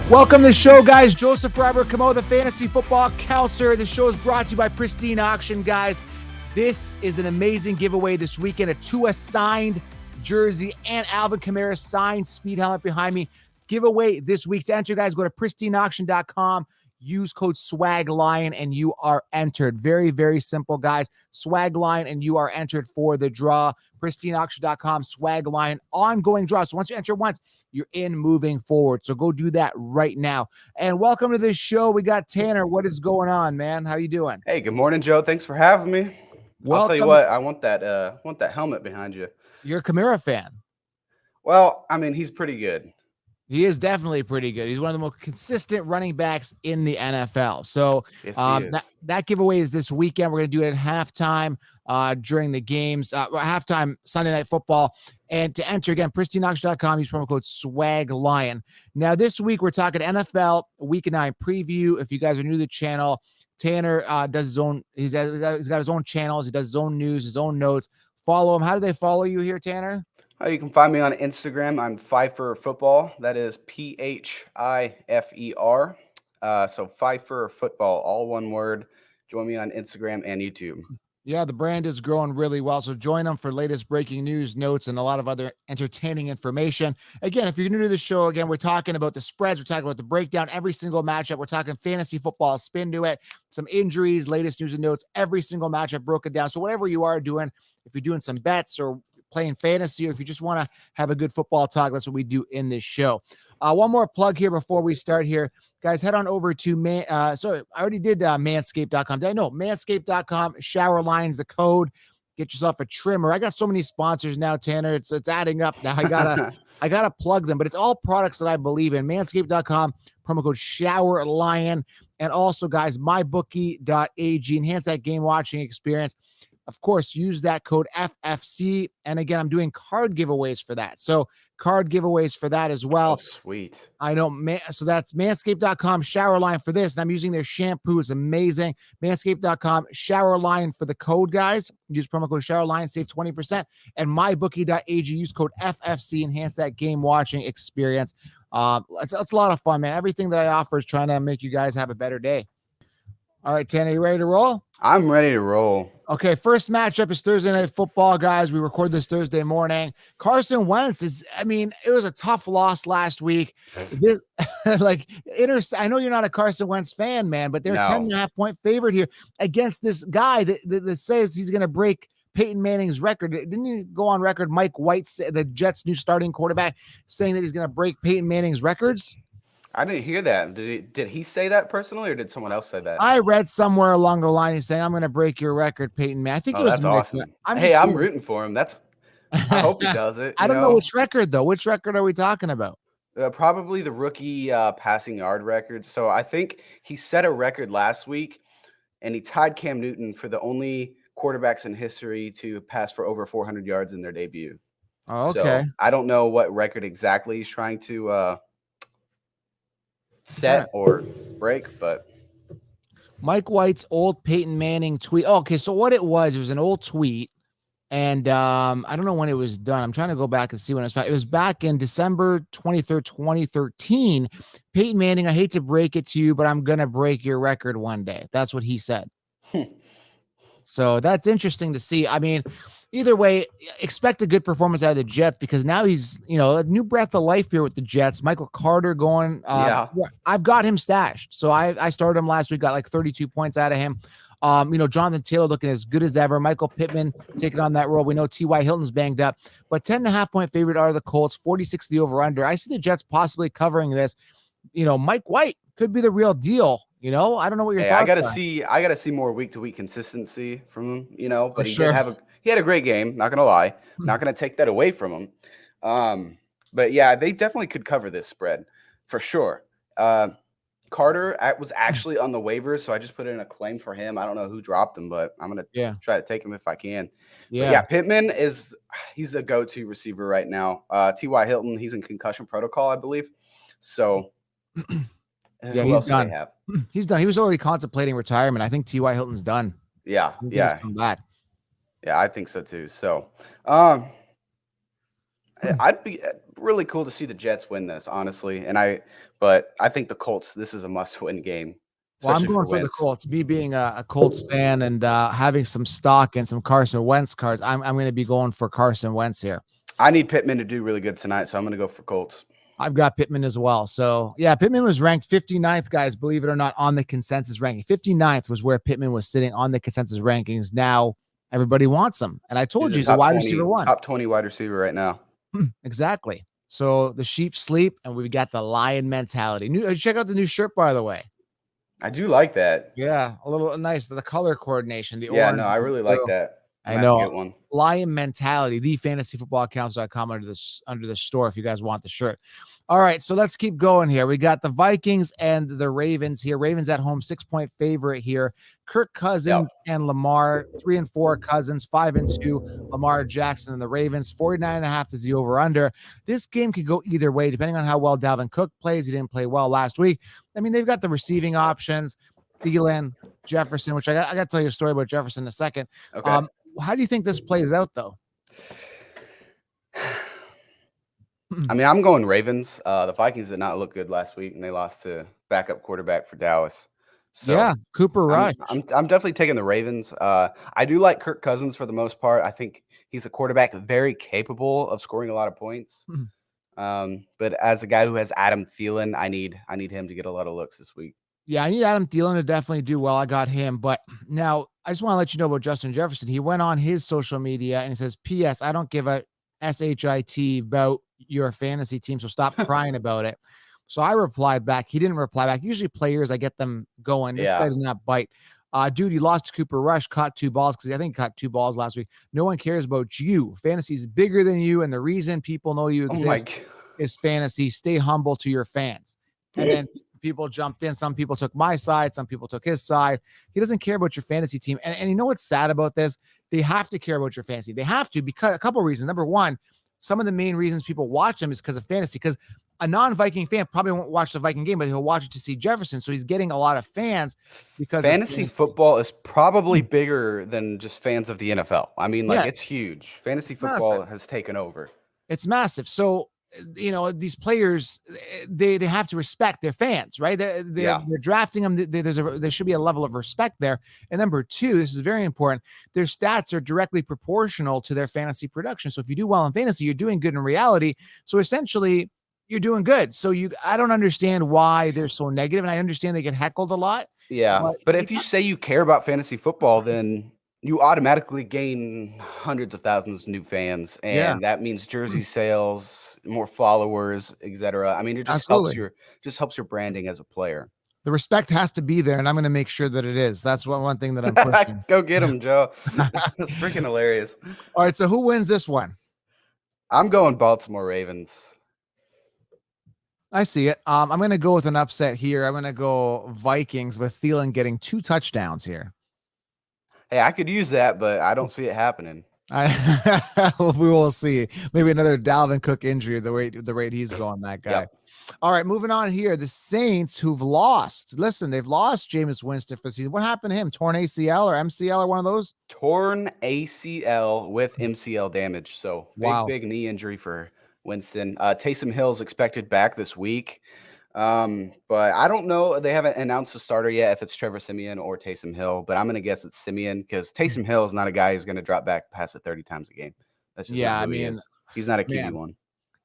Welcome to the show, guys. Joseph Robert Camo, the fantasy football counselor. The show is brought to you by Pristine Auction, guys. This is an amazing giveaway this weekend. A Tua signed jersey and Alvin Kamara signed speed helmet behind me. Giveaway this week. To enter, guys, go to pristineauction.com. Use code SWAGLION and you are entered. Very, very simple, guys. SWAGLION and you are entered for the draw. Pristineauction.com, SWAGLION, ongoing draw. So once you enter once, you're in moving forward. So go do that right now. And welcome to this show. We got Tanner. What is going on, man? How you doing? Hey, good morning, Joe. Thanks for having me. I'll tell you what, I want that helmet behind you. You're a Kamara fan. Well, I mean, he's pretty good. He is definitely pretty good. He's one of the most consistent running backs in the NFL. So Yes, that giveaway is this weekend. We're going to do it at halftime during the games, halftime Sunday Night Football. And to enter, again, pristineauction.com, use promo code SWAGLION. Now, this week, we're talking NFL Week 9 preview. If you guys are new to the channel, Tanner does his own, he's got his own channels. He does his own news, his own notes. Follow him. How do they follow you here, Tanner? You can find me on Instagram. I'm Pfeiffer Football. That is Pfeiffer. So Pfeiffer Football, all one word. Join me on Instagram and YouTube. Yeah, the brand is growing really well. So join them for latest breaking news, notes, and a lot of other entertaining information. Again, if you're new to the show, again, we're talking about the spreads. We're talking about the breakdown, every single matchup. We're talking fantasy football, spin to it, some injuries, latest news and notes, every single matchup broken down. So whatever you are doing, if you're doing some bets or playing fantasy, or if you just want to have a good football talk, that's what we do in this show. One more plug here before we start here. Guys, head on over to I already did manscaped.com. I know manscaped.com, shower lines, the code, get yourself a trimmer. I got so many sponsors now, Tanner. It's adding up now. I gotta plug them, but it's all products that I believe in. Manscaped.com, promo code ShowerLion. And also, guys, mybookie.ag, enhance that game watching experience. Of course, use that code FFC. And again, I'm doing card giveaways for that. So card giveaways for that as well. Oh, sweet. I know. So that's manscaped.com, shower line for this. And I'm using their shampoo. It's amazing. Manscaped.com, shower line for the code, guys. Use promo code showerline, save 20%. And mybookie.ag, use code FFC, enhance that game watching experience. It's a lot of fun, man. Everything that I offer is trying to make you guys have a better day. All right, Tanner, you ready to roll? I'm ready to roll. Okay, first matchup is Thursday Night Football, guys. We record this Thursday morning. Carson Wentz it was a tough loss last week. I know you're not a Carson Wentz fan, man, but they're 10.5-point favorite here against this guy that says he's going to break Peyton Manning's record. Didn't he go on record, Mike White, the Jets' new starting quarterback, saying that he's going to break Peyton Manning's records? I didn't hear that. Did he say that personally, or did someone else say that? I read somewhere along the line he's saying, I'm going to break your record, Peyton Manning. I think it was that's awesome. I'm rooting for him. I hope he does it. I don't know which record, though. Which record are we talking about? Probably the rookie passing yard record. So I think he set a record last week, and he tied Cam Newton for the only quarterbacks in history to pass for over 400 yards in their debut. Oh, okay. So I don't know what record exactly he's trying to set or break, but Mike White's old Peyton Manning tweet. Oh, okay, so what it was an old tweet, and I don't know when it was done. I'm trying to go back and see when it was. It was back in December 23rd, 2013. Peyton Manning, I hate to break it to you, but I'm gonna break your record one day. That's what he said. So that's interesting to see. I mean, either way, expect a good performance out of the Jets, because now he's, a new breath of life here with the Jets. Michael Carter going. I've got him stashed. So I started him last week, got like 32 points out of him. Jonathan Taylor looking as good as ever. Michael Pittman taking on that role. We know T.Y. Hilton's banged up, but 10.5-point favorite are the Colts, 46 the over-under. I see the Jets possibly covering this. Mike White could be the real deal. I don't know what your thoughts are. I gotta see more week-to-week consistency from him. But he had a great game. Not gonna lie, not gonna take that away from him. But yeah, they definitely could cover this spread for sure. Carter was actually on the waivers, so I just put in a claim for him. I don't know who dropped him, but I'm gonna try to take him if I can. Yeah, Pittman he's a go-to receiver right now. T.Y. Hilton, he's in concussion protocol, I believe. So he's done. He's done. He was already contemplating retirement. I think T.Y. Hilton's done. Yeah. He's come back. Yeah, I think so too. So, I'd be really cool to see the Jets win this, honestly. But I think the Colts, this is a must-win game, Well, I'm especially going for for the Wentz. Colts. Me being a Colts fan and having some stock in some Carson Wentz cards, I'm going to be going for Carson Wentz here. I need Pittman to do really good tonight, so I'm going to go for Colts. I've got Pittman as well. So, yeah, Pittman was ranked 59th, guys, believe it or not, on the consensus ranking. 59th was where Pittman was sitting on the consensus rankings. Now everybody wants him. And I told you he's a wide receiver one. Top 20 wide receiver right now. Exactly. So the sheep sleep, and we've got the lion mentality. Check out the new shirt, by the way. I do like that. Yeah, a little nice. The color coordination, the Yeah, orange. no, I really like that. I know. To get one. Lion mentality, thefantasyfootballaccounts.com under the store if you guys want the shirt. All right, so let's keep going here. We got the Vikings and the Ravens here. Ravens at home, 6-point favorite here. Kirk Cousins and Lamar, 3-4 Cousins, 5-2 Lamar Jackson and the Ravens. 49.5 is the over-under. This game could go either way, depending on how well Dalvin Cook plays. He didn't play well last week. I mean, they've got the receiving options, Thielen, Jefferson, which I got to tell you a story about Jefferson in a second. Okay. How do you think this plays out, though? I mean, I'm going Ravens. The Vikings did not look good last week, and they lost to backup quarterback for Dallas. So yeah, Cooper Rush. I'm definitely taking the Ravens. I do like Kirk Cousins for the most part. I think he's a quarterback very capable of scoring a lot of points. But as a guy who has Adam Thielen, I need him to get a lot of looks this week. Yeah, I need Adam Thielen to definitely do well. I got him. But now I just want to let you know about Justin Jefferson. He went on his social media and he says, P.S. I don't give a shit about your fantasy team, so stop crying about it. So I replied back. He didn't reply back. Usually players, I get them going. This guy did not bite. Dude, he lost to Cooper Rush, caught 2 balls because I think he caught 2 balls last week. No one cares about you. Fantasy is bigger than you, and the reason people know you exist is fantasy. Stay humble to your fans. And then people jumped in. Some people took my side. Some people took his side. He doesn't care about your fantasy team. And you know what's sad about this? They have to care about your fantasy. They have to because a couple of reasons. Number one, some of the main reasons people watch them is because of fantasy. Because a non-Viking fan probably won't watch the Viking game, but he'll watch it to see Jefferson. So he's getting a lot of fans because fantasy football is probably bigger than just fans of the NFL. I mean, it's huge. Fantasy football has taken over. It's massive. So, you know, these players, they have to respect their fans, right? They're drafting them. There should be a level of respect there. And number two, this is very important. Their stats are directly proportional to their fantasy production. So if you do well in fantasy, you're doing good in reality. So essentially, you're doing good. So I don't understand why they're so negative, and I understand they get heckled a lot. Yeah, but if you say you care about fantasy football, then you automatically gain hundreds of thousands of new fans, and that means jersey sales, more followers, etc. I mean, it just helps your branding as a player. The respect has to be there, and I'm going to make sure that it is. That's one thing that I'm pushing. Go get him, Joe. That's freaking hilarious. All right, so who wins this one? I'm going Baltimore Ravens. I see it. I'm going to go with an upset here. I'm going to go Vikings with Thielen getting 2 touchdowns here. Hey, I could use that, but I don't see it happening. We will see. Maybe another Dalvin Cook injury, the rate he's going, that guy. Yep. All right, moving on here. The Saints who've lost. Listen, they've lost Jameis Winston for the season. What happened to him? Torn ACL or MCL or one of those? Torn ACL with MCL damage. So big knee injury for Winston. Taysom Hill's expected back this week. But I don't know. They haven't announced the starter yet, if it's Trevor Siemian or Taysom Hill, but I'm going to guess it's Siemian because Taysom Hill is not a guy who's going to drop back past it 30 times a game. That's just not who he is. He's not a QB1.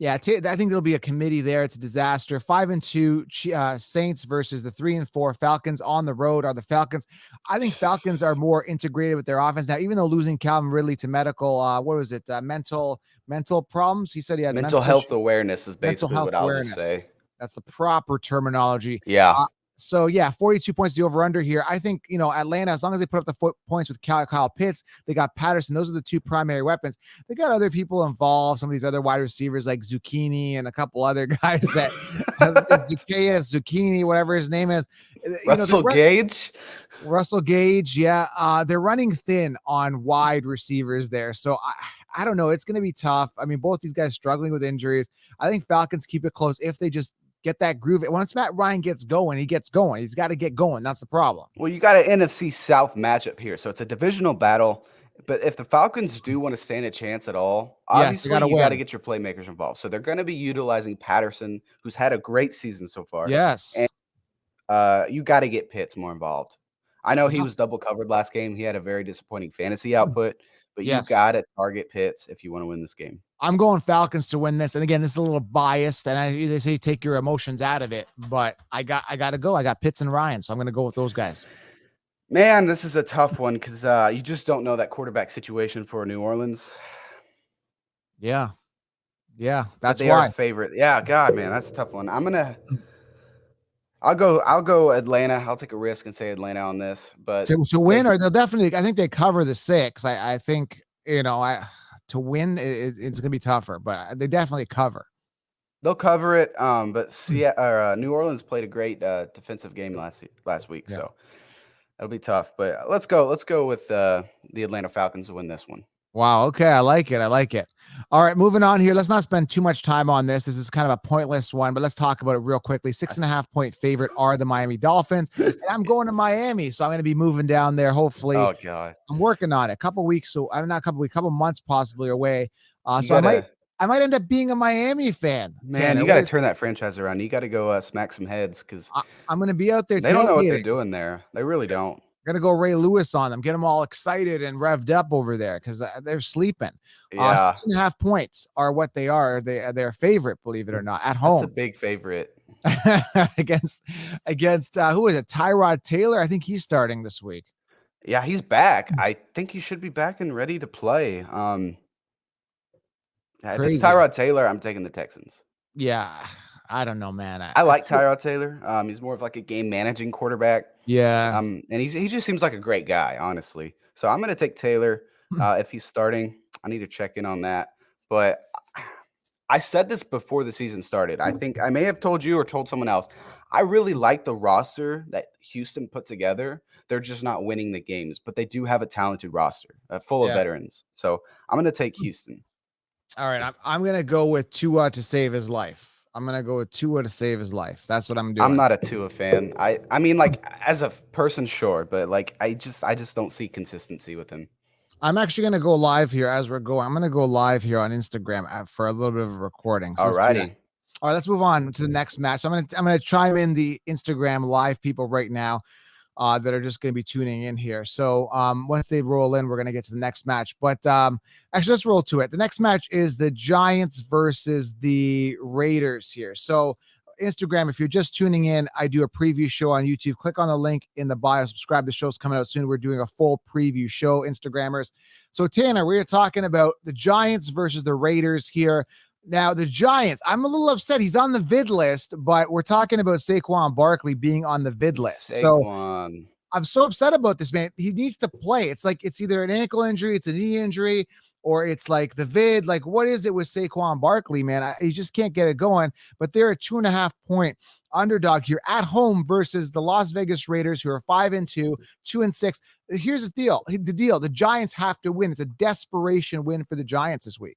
Yeah, I think there'll be a committee there. It's a disaster. 5-2 Saints versus the 3-4 Falcons on the road. Are the Falcons? I think Falcons are more integrated with their offense now. Even though losing Calvin Ridley to medical, what was it? Mental problems. He said he had mental health awareness is basically what I'll just say. That's the proper terminology. Yeah. So, 42 points to the over-under here. I think, Atlanta, as long as they put up the points with Kyle Pitts, they got Patterson. Those are the 2 primary weapons. They got other people involved, some of these other wide receivers like Zucchini and a couple other guys that Zucchini, whatever his name is. Russell Gage, yeah. They're running thin on wide receivers there. So, I don't know. It's going to be tough. I mean, both these guys struggling with injuries. I think Falcons keep it close if they just get that groove. Once Matt Ryan gets going, he gets going. He's got to get going. That's the problem. Well, you got an NFC South matchup here. So it's a divisional battle. But if the Falcons do want to stand a chance at all, Yes, they got obviously to you got to win. get your playmakers involved. So they're going to be utilizing Patterson, who's had a great season so far, and Yes. you got to get Pitts more involved. I know he Yeah. was double covered last game. He had a very disappointing fantasy output, but you Yes. got to target Pitts if you want to win this game. I'm going Falcons to win this. And again, this is a little biased, and they say take your emotions out of it, but I got to go. I got Pitts and Ryan, so I'm going to go with those guys. Man, this is a tough one because you just don't know that quarterback situation for New Orleans. Yeah. Yeah, But that's they are why. the favorite. Yeah, God, man, that's a tough one. I'll go Atlanta. I'll take a risk and say Atlanta on this. But To win, or they'll definitely. I think they cover the 6. I think to win, it's going to be tougher, but they definitely cover. they'll cover it. But New Orleans played a great defensive game last week, Yeah. so that'll be tough. But let's go with the Atlanta Falcons to win this one. Wow. Okay. I like it. All right. Moving on here. Let's not spend too much time on this. This is kind of a pointless one, but let's talk about it real quickly. 6.5-point favorite are the Miami Dolphins. And I'm going to Miami, so I'm going to be moving down there. Hopefully. Oh God. I'm working on it. A couple weeks. So I'm not a couple months possibly away. So I might end up being a Miami fan. Man, Tanner. you got to turn that franchise around. You got to go smack some heads because I'm going to be out there. they don't know what they're doing there. They really don't. Gonna go Ray Lewis on them, get them all excited and revved up over there because they're sleeping. Yeah. 6.5 points are what they are. They're favorite, believe it or not, at home. That's a big favorite against who is it? Tyrod Taylor. I think he's starting this week. Yeah, he's back. I think he should be back and ready to play. If it's Tyrod Taylor, I'm taking the Texans. Yeah, I don't know, man. I like Tyrod Taylor. He's more of like a game managing quarterback. Yeah. And he just seems like a great guy, honestly. So I'm gonna take Taylor if he's starting. I need to check in on that. But I said this before the season started. I think I may have told you or told someone else. I really like the roster that Houston put together. They're just not winning the games, but they do have a talented roster full of veterans. So I'm gonna take Houston. All right, I'm gonna go with Tua to save his life. I'm gonna go with Tua to save his life. That's what I'm doing. I'm not a Tua fan. I mean, like as a person, sure, but like I just don't see consistency with him. I'm actually gonna go live here as we're going. I'm gonna go live here on Instagram for a little bit of a recording. So Alrighty. All right, let's move on to the next match. So I'm gonna chime in the Instagram live people right now that are just gonna be tuning in here. So once they roll in, we're gonna get to the next match. But actually, let's roll to it. The next match is the Giants versus the Raiders here. So Instagram, if you're just tuning in, I do a preview show on YouTube. Click on the link in the bio, subscribe. The show's coming out soon. We're doing a full preview show, Instagrammers. So Tanner, we're talking about the Giants versus the Raiders here. Now, the Giants, I'm a little upset. He's on the vid list, but we're talking about Saquon Barkley being on the vid list. Saquon. So I'm so upset about this, man. He needs to play. It's like it's either an ankle injury, it's a knee injury, or it's like the vid. Like, what is it with Saquon Barkley, man? He just can't get it going. But they're a 2.5-point underdog here at home versus the Las Vegas Raiders, who are 5-2, 2-6. Here's the deal. The Giants have to win. It's a desperation win for the Giants this week.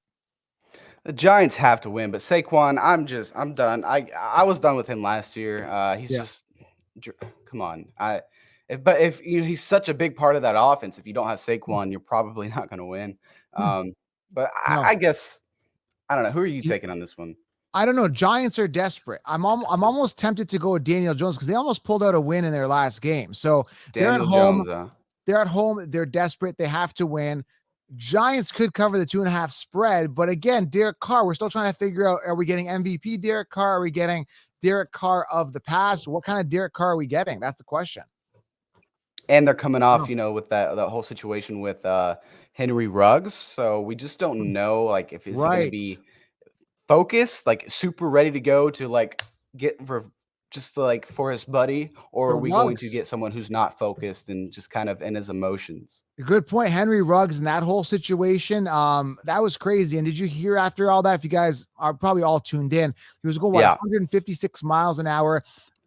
The Giants have to win, but Saquon, I'm done. I was done with him last year. He's just come on. If he's such a big part of that offense, if you don't have Saquon, you're probably not going to win. But I guess I don't know. Who are you taking on this one? I don't know. Giants are desperate. I'm almost tempted to go with Daniel Jones because they almost pulled out a win in their last game. So they're at home. They're at home. They're desperate. They have to win. Giants could cover the 2.5 spread, but again, Derek Carr, we're still trying to figure out, are we getting MVP Derek Carr? Are we getting Derek Carr of the past? What kind of Derek Carr are we getting? That's the question. And they're coming off, with that whole situation with Henry Ruggs. So we just don't know, like, if it's going to be focused, like super ready to go to like get for his buddy, or are we going to get someone who's not focused and just kind of in his emotions? Good point. Henry Ruggs in that whole situation, that was crazy. And did you hear after all that, if you guys are probably all tuned in, he was going 156 miles an hour.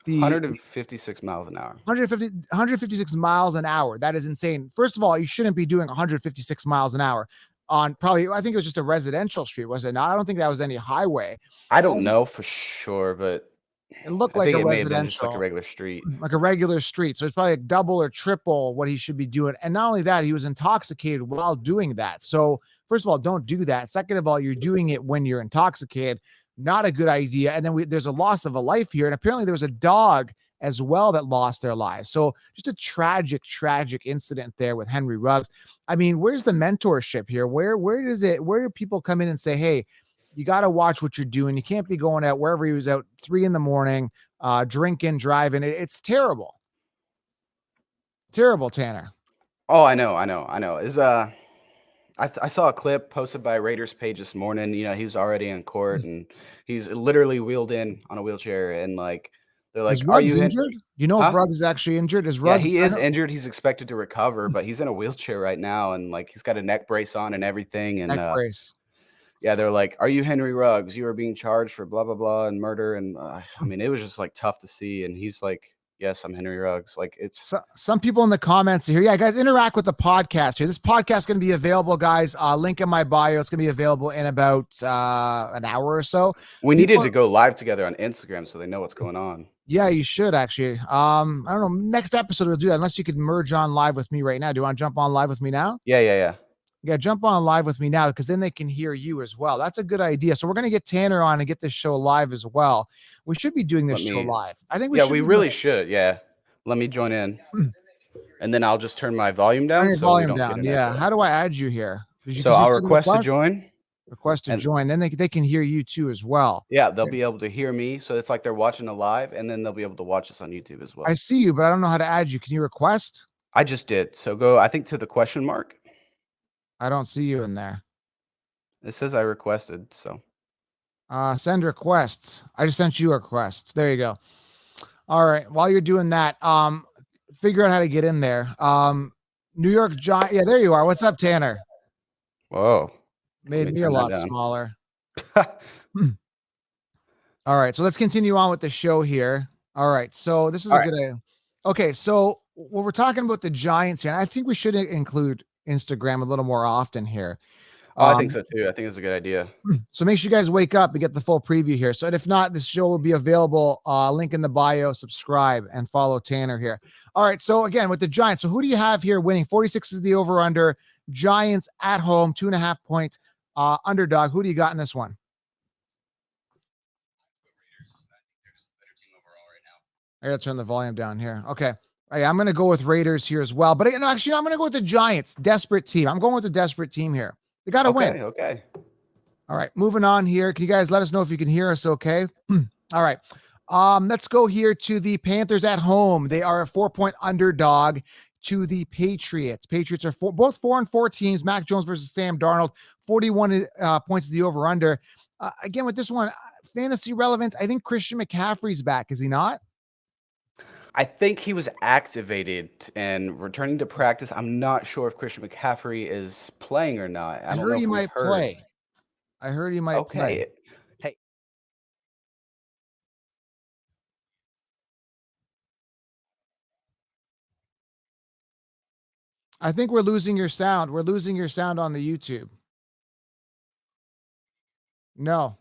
156 miles an hour. 156 miles an hour. That is insane. First of all, you shouldn't be doing 156 miles an hour on I think it was just a residential street, was it not? I don't think that was any highway. I don't know for sure, but It looked I like think a it may have been just like a residential, regular street. like a regular street. So it's probably like double or triple what he should be doing. And not only that, he was intoxicated while doing that. So first of all, don't do that. Second of all, you're doing it when you're intoxicated. Not a good idea. And then there's a loss of a life here. And apparently there was a dog as well that lost their lives. So just a tragic, tragic incident there with Henry Ruggs. I mean, where's the mentorship here? Where do people come in and say, hey, you got to watch what you're doing. You can't be going out wherever he was out 3 a.m, drinking, driving. It's terrible. Terrible, Tanner. Oh, I know. I saw a clip posted by Raiders page this morning. You know, he was already in court and he's literally wheeled in on a wheelchair and like they're like, Is "Are Ruggs you in?" injured? You know if Huh? Ruggs is actually injured? Is Yeah, Ruggs? he is injured. He's expected to recover, but he's in a wheelchair right now and like he's got a neck brace on and everything. And Neck brace. yeah, they're like, "Are you Henry Ruggs? You are being charged for blah blah blah and murder." And I mean, it was just like tough to see. And he's like, "Yes, I'm Henry Ruggs." Like it's So, some people in the comments here, yeah, guys, interact with the podcast here. This podcast is going to be available, guys. Link in my bio. It's going to be available in about an hour or so. we needed to go live together on Instagram so they know what's going on. Yeah, you should actually. I don't know. Next episode we'll do that. Unless you could merge on live with me right now. Do you want to jump on live with me now? Yeah. Yeah, jump on live with me now because then they can hear you as well. That's a good idea. So we're going to get Tanner on and get this show live as well. We should be doing this show live. I think we really should. Yeah. Let me join in. And then I'll just turn my volume down. Turn your so volume we don't down. get an Yeah. echo. How do I add you here? So I'll request to join. Request to join. Then they can hear you too as well. Yeah, they'll be able to hear me. So it's like they're watching a live and then they'll be able to watch us on YouTube as well. I see you, but I don't know how to add you. Can you request? I just did. So go, I think, to the question mark. I don't see you in there. It says I requested. So send requests. I just sent you a request. There you go. All right. While you're doing that, figure out how to get in there. New York Giants. Yeah, there you are. What's up, Tanner? whoa. Made me a lot smaller. All right. So let's continue on with the show here. All right. So this is a good idea. Okay. So when we're talking about the Giants here, I think we should include Instagram a little more often here. I think so too. I think it's a good idea. So make sure you guys wake up and get the full preview here. So if not, this show will be available. Link in the bio, subscribe and follow Tanner here. All right. So again, with the Giants, so who do you have here winning? 46 is the over under. Giants at home, 2.5 points underdog. Who do you got in this one? I gotta turn the volume down here. Okay. Right, I'm gonna go with Raiders here as well. But actually, I'm gonna go with the Giants. Desperate team. I'm going with the desperate team here. They gotta win. Okay. All right, moving on here. Can you guys let us know if you can hear us okay? All right. Let's go here to the Panthers at home. They are a 4-point underdog to the Patriots. Patriots are both 4-4 teams. Mac Jones versus Sam Darnold. 41 points is the over-under. Again, with this one, fantasy relevance, I think Christian McCaffrey's back. Is he not? I think he was activated and returning to practice. I'm not sure if Christian McCaffrey is playing or not. I don't know if he we've might heard. play. I heard he might play. Hey. I think we're losing your sound. We're losing your sound on the YouTube. No.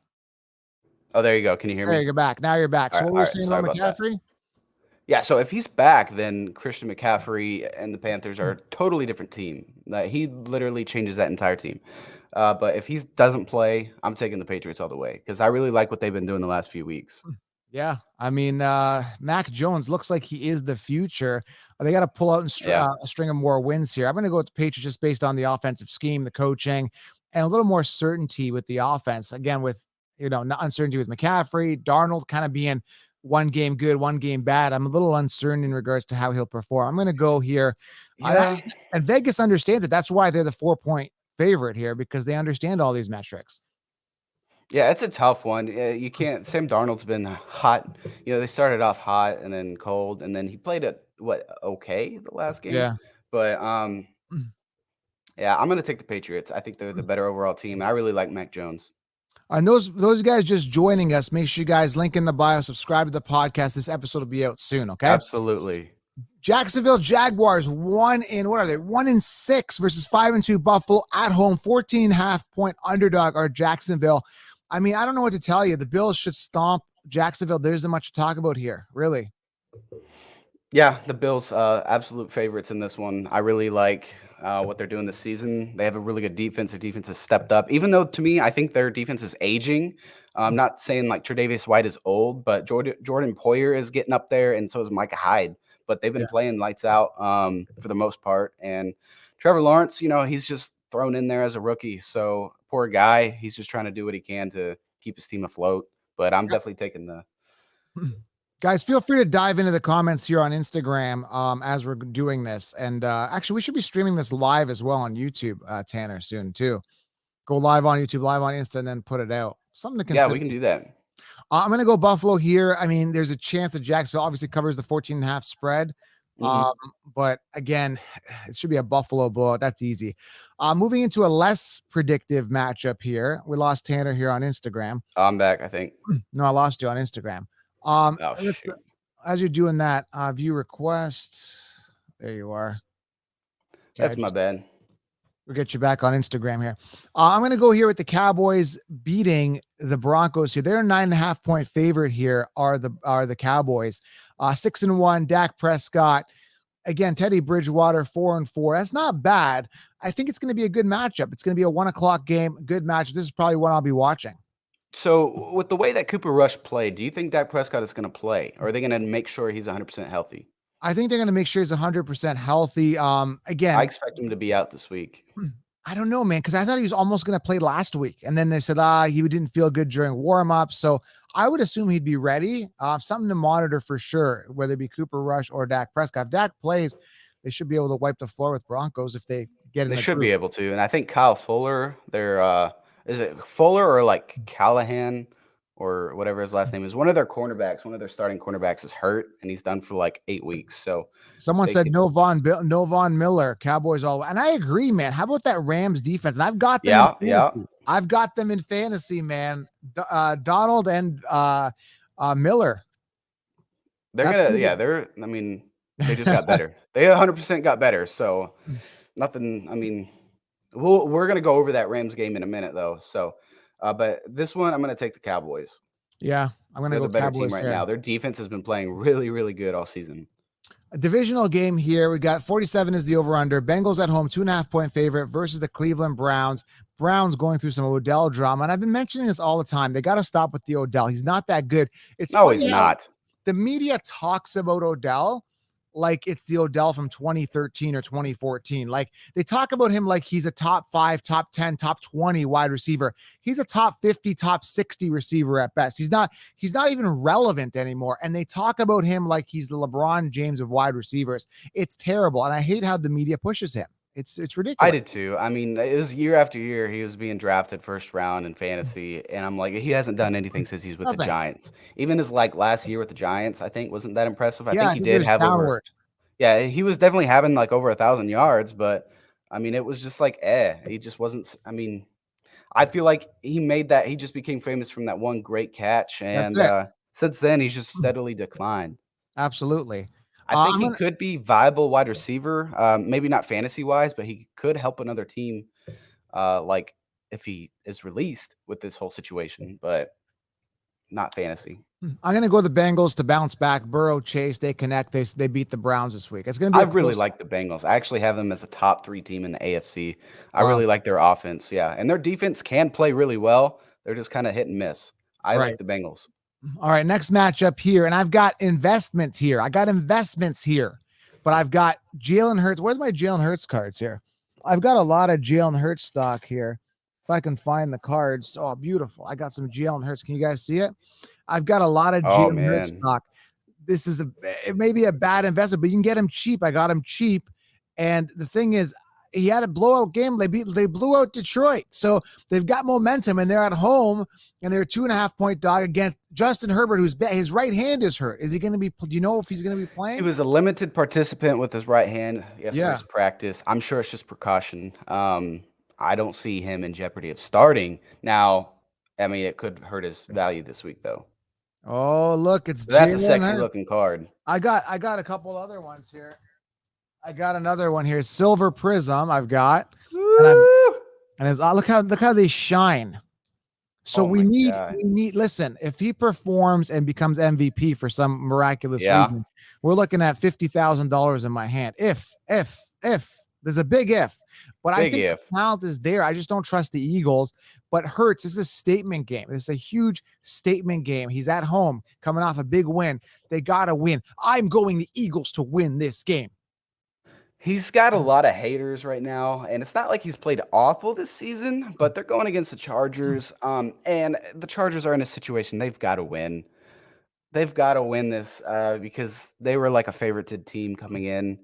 Oh, there you go. Can you hear me? There, you're back. Now you're back. So what were you saying about McCaffrey? Yeah, so if he's back, then Christian McCaffrey and the Panthers are a totally different team. He literally changes that entire team. But if he doesn't play, I'm taking the Patriots all the way because I really like what they've been doing the last few weeks. Yeah, I mean, Mac Jones looks like he is the future. They got to pull out and a string of more wins here. I'm going to go with the Patriots just based on the offensive scheme, the coaching, and a little more certainty with the offense. Again, with uncertainty with McCaffrey, Darnold kind of being one game good, one game bad. I'm a little uncertain in regards to how he'll perform. I'm going to go here. Yeah. And Vegas understands it. That's why they're the 4-point favorite here because they understand all these metrics. Yeah, it's a tough one. You can't. Sam Darnold's been hot. They started off hot and then cold, and then he played it okay the last game. Yeah. But yeah, I'm gonna take the Patriots. I think they're the better overall team. I really like Mac Jones. And those guys just joining us, make sure you guys link in the bio, subscribe to the podcast. This episode will be out soon. Okay. Absolutely. Jacksonville Jaguars 1-6 versus 5-2 Buffalo at home, 14.5 point underdog are Jacksonville. I mean, I don't know what to tell you. The Bills should stomp Jacksonville, there isn't much to talk about here, really. Yeah, the Bills, absolute favorites in this one. I really like what they're doing this season. They have a really good defense. Their defense has stepped up, even though to me, I think their defense is aging. I'm not saying like Tre'Davious White is old, but Jordan Poyer is getting up there, and so is Micah Hyde. But they've been playing lights out for the most part. And Trevor Lawrence, he's just thrown in there as a rookie. So poor guy, he's just trying to do what he can to keep his team afloat. But I'm definitely taking the Guys, feel free to dive into the comments here on Instagram as we're doing this. And actually, we should be streaming this live as well on YouTube, Tanner, soon too. Go live on YouTube, live on Insta, and then put it out. Something to consider. Yeah, we can do that. I'm going to go Buffalo here. I mean, there's a chance that Jacksonville obviously covers the 14.5 spread. But again, it should be a Buffalo blowout. That's easy. Moving into a less predictive matchup here. We lost Tanner here on Instagram. I'm back, I think. No, I lost you on Instagram. As you're doing that, view requests. There you are. Okay, that's my bad. We'll get you back on Instagram here. I'm going to go here with the Cowboys beating the Broncos here. They're a 9.5 point favorite here. Are the Cowboys 6-1? Dak Prescott again. Teddy Bridgewater 4-4. That's not bad. I think it's going to be a good matchup. It's going to be a 1 o'clock game. Good matchup. This is probably one I'll be watching. So, with the way that Cooper Rush played, do you think Dak Prescott is going to play? Or are they going to make sure he's 100% healthy? I think they're going to make sure he's 100% healthy. Again, I expect him to be out this week. I don't know, man, because I thought he was almost going to play last week. And then they said, he didn't feel good during warm-up. So I would assume he'd be ready. Something to monitor for sure, whether it be Cooper Rush or Dak Prescott. If Dak plays, they should be able to wipe the floor with Broncos if they get in. They should be able to. And I think Kyle Fuller, is it Fuller or like Callahan or whatever his last name is? One of their starting cornerbacks is hurt, and he's done for like 8 weeks. So someone said no Von Miller, Cowboys all. And I agree, man. How about that Rams defense? And I've got them in fantasy. I've got them in fantasy, man. Donald and Miller. They just got better. They 100% got better. So nothing, we're going to go over that Rams game in a minute, though. So, but this one, I'm going to take the Cowboys. Yeah, I'm going to go the better Cowboys team right now. Their defense has been playing really, really good all season. A divisional game here. We got 47 is the over-under. Bengals at home, 2.5 point favorite versus the Cleveland Browns. Browns going through some Odell drama. And I've been mentioning this all the time. They got to stop with the Odell. He's not that good. He's not. The media talks about Odell like it's the Odell from 2013 or 2014. Like they talk about him like he's a top 5, top 10, top 20 wide receiver. He's a top 50, top 60 receiver at best. He's not even relevant anymore. And they talk about him like he's the LeBron James of wide receivers. It's terrible. And I hate how the media pushes him. It's ridiculous. I did too. It was year after year. He was being drafted first round in fantasy. And I'm like, he hasn't done anything since he's with the Giants. Even his last year with the Giants, I think wasn't that impressive. I think he did have downward. He was definitely having like over 1,000 yards, but it was just like, he just wasn't. I feel like he just became famous from that one great catch. And since then he's just steadily declined. Absolutely. I think he could be viable wide receiver, maybe not fantasy wise, but he could help another team, like if he is released with this whole situation, but not fantasy. I'm going to go the Bengals to bounce back. Burrow, Chase, they connect. They beat the Browns this week. It's going to be. I really like the Bengals. I actually have them as a top 3 team in the AFC. I really like their offense. Yeah. And their defense can play really well. They're just kind of hit and miss. I like the Bengals. All right, next matchup here, and I've got investments here. But I've got Jalen Hurts. Where's my Jalen Hurts cards here? I've got a lot of Jalen Hurts stock here. If I can find the cards. Oh, beautiful. I got some Jalen Hurts. Can you guys see it? I've got a lot of Jalen Hurts stock. This is it may be a bad investment, but you can get him cheap. I got him cheap. And the thing is, he had a blowout game. They blew out Detroit. So they've got momentum and they're at home and they're a 2.5 point dog against Justin Herbert, his right hand is hurt. Is he going to be, do you know if he's going to be playing? He was a limited participant with his right hand yesterday's practice. I'm sure it's just precaution. I don't see him in jeopardy of starting. Now, it could hurt his value this week though. Oh, look, that's a sexy looking card. I got a couple other ones here. I got another one here. Silver Prism I've got. And look how they shine. So Oh we my need, god. listen, if he performs and becomes MVP for some miraculous Yeah. reason, we're looking at $50,000 in my hand. If there's a big if, but I Big think the if. talent is there. I just don't trust the Eagles. But Hurts is a statement game. It's a huge statement game. He's at home coming off a big win. They got to win. I'm going the Eagles to win this game. He's got a lot of haters right now, and it's not like he's played awful this season, but they're going against the Chargers. And the Chargers are in a situation they've got to win. They've got to win this because they were like a favorited team coming in.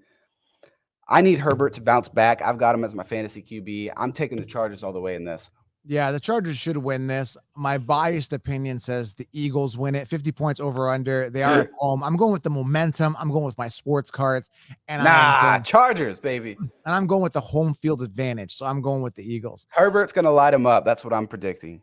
I need Herbert to bounce back. I've got him as my fantasy QB. I'm taking the Chargers all the way in this. Yeah, the Chargers should win this. My biased opinion says the Eagles win it. 50 points over under. They are at home. I'm going with the momentum. I'm going with my sports cards, and Nah, Chargers, baby. I'm going with the home field advantage. So I'm going with the Eagles. Herbert's going to light him up. That's what I'm predicting.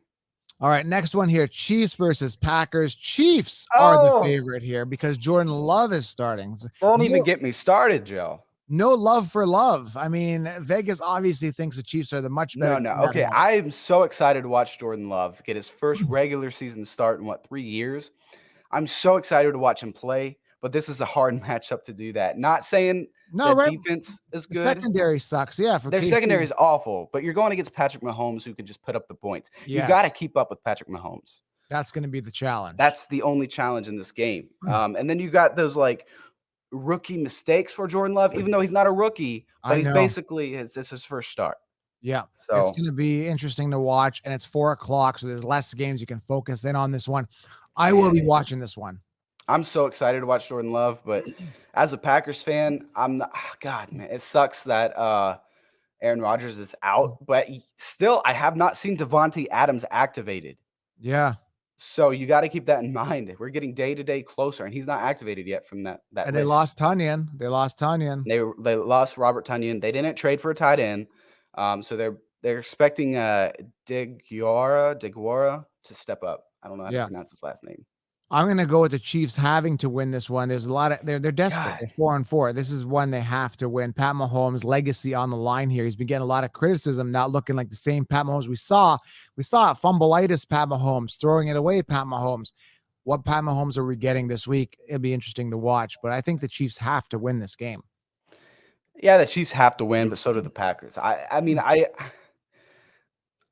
All right, next one here, Chiefs versus Packers. Chiefs are the favorite here because Jordan Love is starting. Don't even get me started, Joe. No love for love. I mean, Vegas obviously thinks the Chiefs are the much better. No. Okay, I am so excited to watch Jordan Love get his first regular season start in 3 years. I'm so excited to watch him play, but this is a hard matchup to do that. Not saying defense is good. The secondary sucks. Yeah, their secondary is awful, but you're going against Patrick Mahomes, who can just put up the points. Yes. You got to keep up with Patrick Mahomes. That's going to be the challenge. That's the only challenge in this game. And then you got those rookie mistakes for Jordan Love, even though he's not a rookie, but he's basically it's his first start. Yeah, so it's going to be interesting to watch, and it's 4:00, so there's less games you can focus in on this one. I will be watching this one. I'm so excited to watch Jordan Love, but as a Packers fan, I'm not. Oh God, man, it sucks that Aaron Rodgers is out, but still, I have not seen Devontae Adams activated. Yeah. So you got to keep that in mind. We're getting day to day closer, and he's not activated yet from that. And list. They lost Tonyan. They lost Robert Tonyan. They didn't trade for a tight end, so they're expecting Deguara to step up. I don't know how to pronounce his last name. I'm going to go with the Chiefs having to win this one. There's a lot of they're desperate. They're 4-4. This is one they have to win. Pat Mahomes' legacy on the line here. He's been getting a lot of criticism, not looking like the same Pat Mahomes we saw. We saw fumbleitis Pat Mahomes, throwing it away Pat Mahomes. What Pat Mahomes are we getting this week? It'll be interesting to watch, but I think the Chiefs have to win this game. Yeah, the Chiefs have to win, but so do the Packers. I mean, I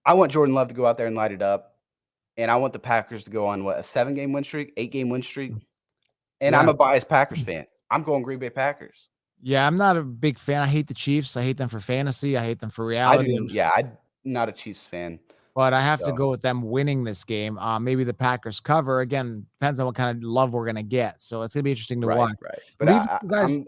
want Jordan Love to go out there and light it up. And I want the Packers to go on, a 7-game win streak, 8-game win streak. And I'm a biased Packers fan. I'm going Green Bay Packers. Yeah, I'm not a big fan. I hate the Chiefs. I hate them for fantasy. I hate them for reality. I'm not a Chiefs fan. But I have to go with them winning this game. Maybe the Packers cover. Again, depends on what kind of love we're going to get. So it's going to be interesting to watch. Right. But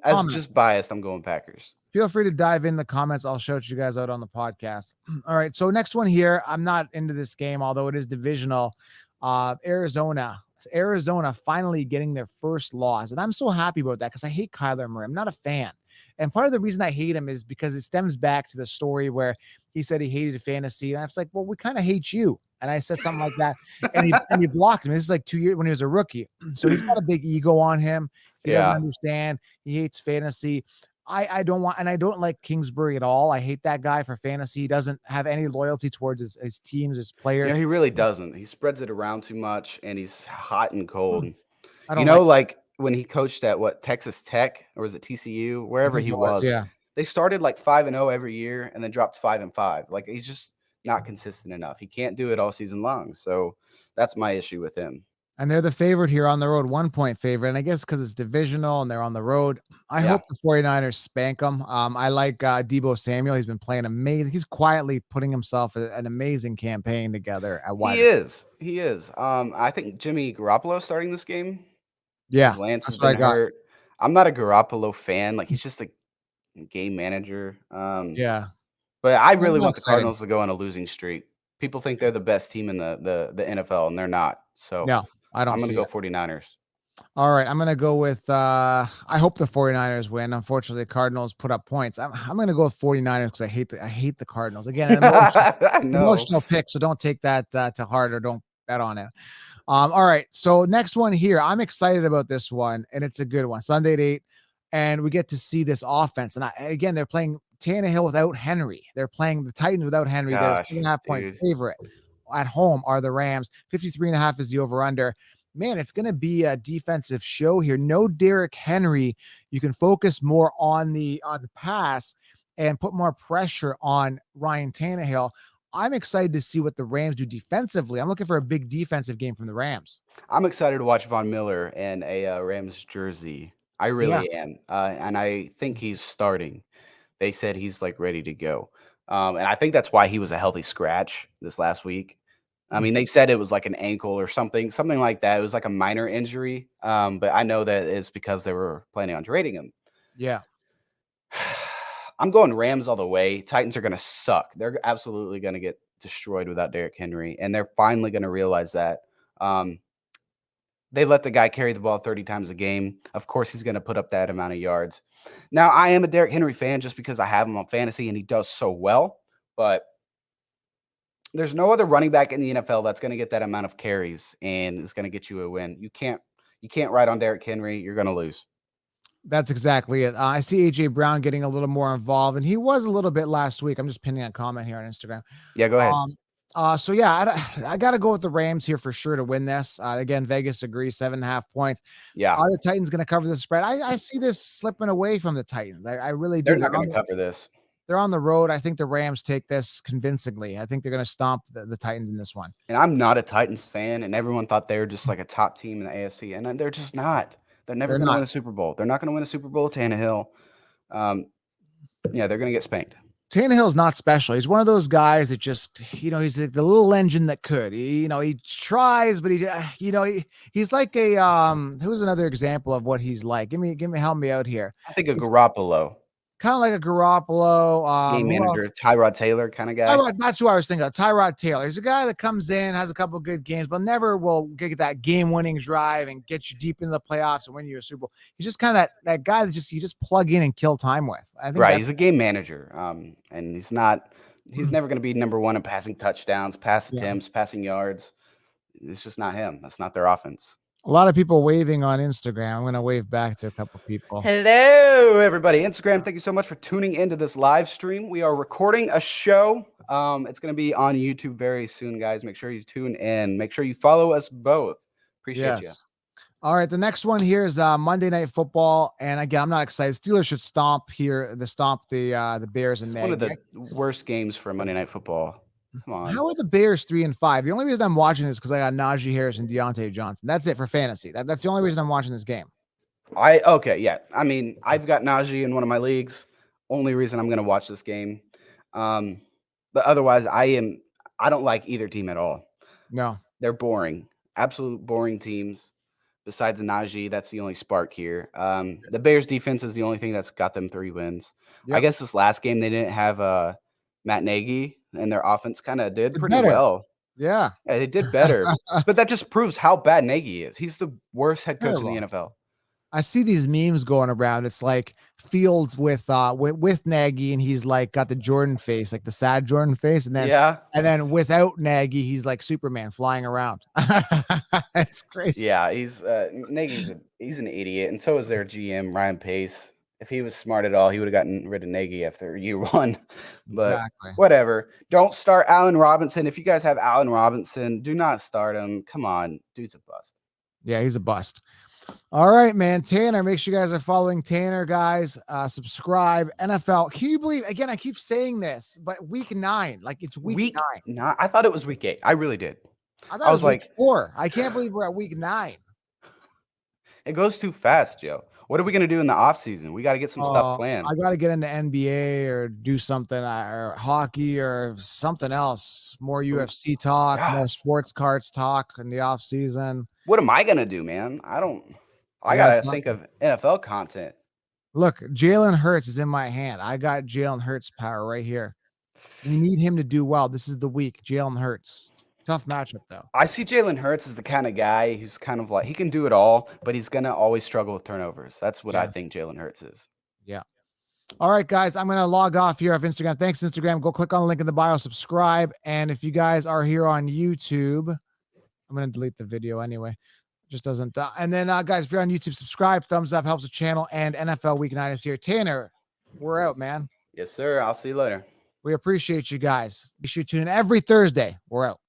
I'm just biased. I'm going Packers. Feel free to dive in the comments. I'll shout you guys out on the podcast. All right. So next one here. I'm not into this game, although it is divisional. Arizona finally getting their first loss. And I'm so happy about that because I hate Kyler Murray. I'm not a fan. And part of the reason I hate him is because it stems back to the story where he said he hated fantasy. And I was like, well, we kind of hate you. And I said something like that. And he blocked me. This is like 2 years when he was a rookie. So he's got a big ego on him. He doesn't understand. He hates fantasy. I don't like Kingsbury at all. I hate that guy for fantasy. He doesn't have any loyalty towards his teams, his players. Yeah, he really doesn't. He spreads it around too much, and he's hot and cold. I don't like when he coached at Texas Tech, or was it TCU, wherever he was. Yeah, they started 5-0 every year, and then dropped 5-5. Like, he's just not consistent enough. He can't do it all season long. So that's my issue with him. And they're the favorite here on the road, 1-point favorite. And I guess because it's divisional and they're on the road, I hope the 49ers spank them. I like Deebo Samuel. He's been playing amazing. He's quietly putting himself an amazing campaign together at wide. He is. I think Jimmy Garoppolo starting this game. Yeah, Lance has been hurt. I'm not a Garoppolo fan. Like, he's just a game manager. Yeah. But I really want the Cardinals to go on a losing streak. People think they're the best team in the NFL, and they're not. So no, I don't. I'm going to go 49ers. All right, I'm going to go with I hope the 49ers win. Unfortunately, the Cardinals put up points. I'm going to go with 49ers because I hate the Cardinals. Again, emotional pick, so don't take that to heart or don't bet on it. All right, so next one here. I'm excited about this one, and it's a good one. Sunday at 8, and we get to see this offense. And again, they're playing Tannehill without Henry. They're playing the Titans without Henry. They're 2.5-point favorite. at home are the Rams. 53.5 is the over-under. Man, it's going to be a defensive show here. No Derrick Henry. You can focus more on the pass and put more pressure on Ryan Tannehill. I'm excited to see what the Rams do defensively. I'm looking for a big defensive game from the Rams. I'm excited to watch Von Miller in a Rams jersey. I really am. And I think he's starting. They said he's like ready to go. And I think that's why he was a healthy scratch this last week. I mean, they said it was like an ankle or something like that. It was like a minor injury. But I know that it's because they were planning on trading him. Yeah. I'm going Rams all the way. Titans are going to suck. They're absolutely going to get destroyed without Derrick Henry. And they're finally going to realize that. They let the guy carry the ball 30 times a game. Of course, he's going to put up that amount of yards. Now, I am a Derrick Henry fan just because I have him on fantasy and he does so well. But there's no other running back in the NFL that's going to get that amount of carries and is going to get you a win. You can't ride on Derrick Henry. You're going to lose. That's exactly it. I see AJ Brown getting a little more involved, and he was a little bit last week. I'm just pinning a comment here on Instagram. Yeah, go ahead. So yeah, I got to go with the Rams here for sure to win this. Again, Vegas agrees 7.5 points. Yeah. Are the Titans going to cover the spread? I see this slipping away from the Titans. I really do. They're not going to cover this. They're on the road. I think the Rams take this convincingly. I think they're going to stomp the Titans in this one. And I'm not a Titans fan, and everyone thought they were just like a top team in the AFC, and they're just not. They're never going to win a Super Bowl. They're not going to win a Super Bowl with Tannehill. Yeah, they're going to get spanked. Tannehill's not special. He's one of those guys that just, he's like the little engine that could. He tries, but he's like a who's another example of what he's like? Help me out here. I think a Garoppolo. Kind of like a Garoppolo. Game manager, Tyrod Taylor kind of guy. That's who I was thinking of, Tyrod Taylor. He's a guy that comes in, has a couple of good games, but never will get that game-winning drive and get you deep into the playoffs and win you a Super Bowl. He's just kind of that guy that you just plug in and kill time with. I think he's a game manager, and he's never going to be number one in passing touchdowns, pass attempts, passing yards. It's just not him. That's not their offense. A lot of people waving on Instagram. I'm going to wave back to a couple people. Hello, everybody. Instagram, thank you so much for tuning into this live stream. We are recording a show. It's going to be on YouTube very soon, guys. Make sure you tune in. Make sure you follow us both. Appreciate you. All right, the next one here is Monday Night Football, and again, I'm not excited. Steelers should stomp the Bears and one of the worst games for Monday Night Football. Come on. How are the Bears 3-5? The only reason I'm watching this is because I got Najee Harris and Deontay Johnson. That's it for fantasy. That's the only reason I'm watching this game. Yeah. I mean, I've got Najee in one of my leagues. Only reason I'm going to watch this game. But otherwise, I don't like either team at all. No, they're boring. Absolute boring teams. Besides Najee, that's the only spark here. The Bears defense is the only thing that's got them 3 wins. Yep. I guess this last game they didn't have Matt Nagy, and their offense kind of did pretty well. Yeah, they did better. But that just proves how bad Nagy is. He's the worst head coach in the NFL. I see these memes going around. It's like Fields with Nagy, and he's like got the Jordan face, like the sad Jordan face, and then without Nagy, he's like Superman flying around. It's crazy. Yeah, he's Nagy's he's an idiot, and so is their GM Ryan Pace. If he was smart at all, he would have gotten rid of Nagy after year 1. But whatever. Don't start Allen Robinson. If you guys have Allen Robinson, do not start him. Come on. Dude's a bust. Yeah, he's a bust. All right, man. Tanner, make sure you guys are following Tanner, guys. Subscribe. NFL. Can you believe, again, I keep saying this, but week 9, like it's week 9. No, I thought it was week 8. I really did. I was like week 4. I can't believe we're at week 9. It goes too fast, Joe. What are we going to do in the offseason? We got to get some stuff planned. I got to get into NBA or do something, or hockey or something else. More UFC talk, more sports cards talk in the offseason. What am I going to do, man? I got to think of NFL content. Look, Jalen Hurts is in my hand. I got Jalen Hurts power right here. We need him to do well. This is the week. Jalen Hurts. Tough matchup, though. I see Jalen Hurts as the kind of guy who's kind of like, he can do it all, but he's going to always struggle with turnovers. That's what I think Jalen Hurts is. Yeah. All right, guys, I'm going to log off here off Instagram. Thanks, Instagram. Go click on the link in the bio, subscribe. And if you guys are here on YouTube, I'm going to delete the video anyway. It just doesn't. And then, guys, if you're on YouTube, subscribe, thumbs up, helps the channel. And NFL Week 9 is here. Tanner, we're out, man. Yes, sir. I'll see you later. We appreciate you guys. Be sure to tune in every Thursday. We're out.